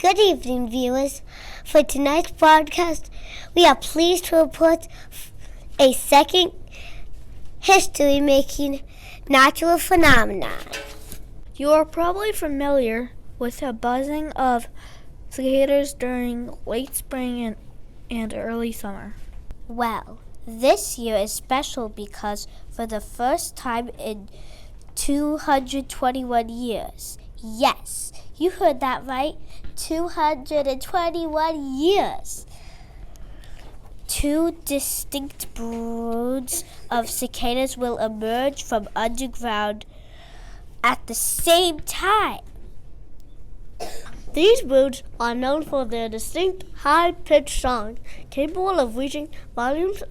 Good evening, viewers. For tonight's broadcast, we are pleased to report a second history-making natural phenomenon. You are probably familiar with the buzzing of cicadas during late spring and early summer. Well, this year is special because for the first time in 221 years, yes, you heard that right, 221 years, two distinct broods of cicadas will emerge from underground at the same time. These broods are known for their distinct high-pitched songs, capable of reaching volumes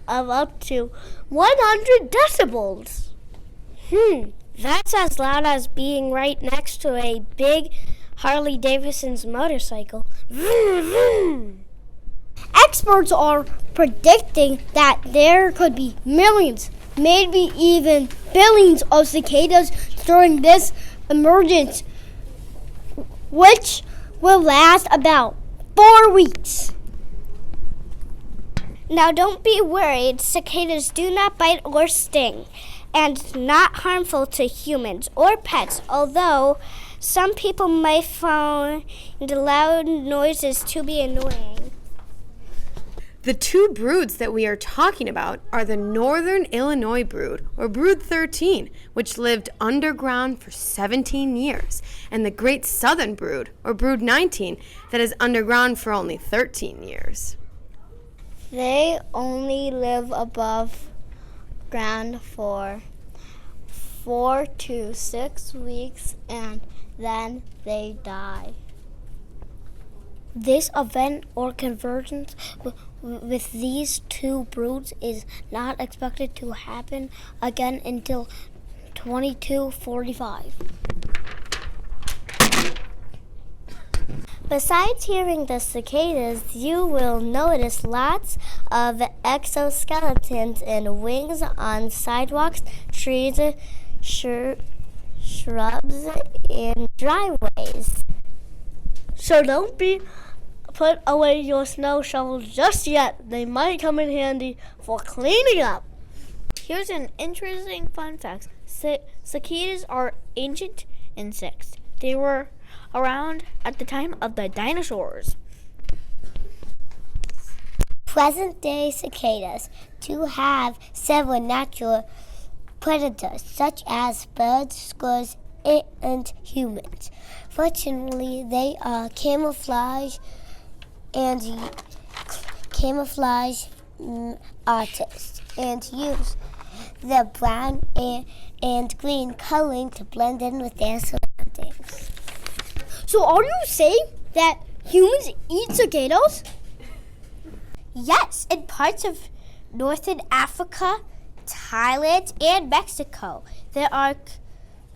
of up to 100 decibels. That's as loud as being right next to a big Harley-Davidson's motorcycle. Vroom, vroom. Experts are predicting that there could be millions, maybe even billions of cicadas during this emergence, which will last about 4 weeks. Now don't be worried, cicadas do not bite or sting, and not harmful to humans or pets, although some people might find the loud noises to be annoying. The two broods that we are talking about are the Northern Illinois brood, or Brood 13, which lived underground for 17 years, and the Great Southern brood, or Brood 19, that is underground for only 13 years. They only live above ground for 4 to 6 weeks and then they die. This event or convergence with these two broods is not expected to happen again until 2245. Besides hearing the cicadas, you will notice lots of exoskeletons and wings on sidewalks, trees, shrubs, and driveways. So don't put away your snow shovels just yet. They might come in handy for cleaning up. Here's an interesting fun fact. Cicadas are ancient insects. They were around at the time of the dinosaurs. Present-day cicadas do have several natural predators, such as birds, squirrels, and humans. Fortunately, they are camouflage artists and use the brown and green coloring to blend in with their surroundings. So are you saying that humans eat cicadas? Yes, in parts of northern Africa, Thailand, and Mexico, they are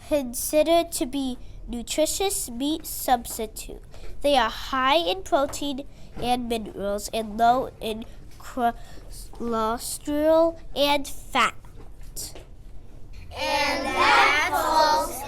considered to be nutritious meat substitute. They are high in protein and minerals and low in cholesterol and fat. And that, folks,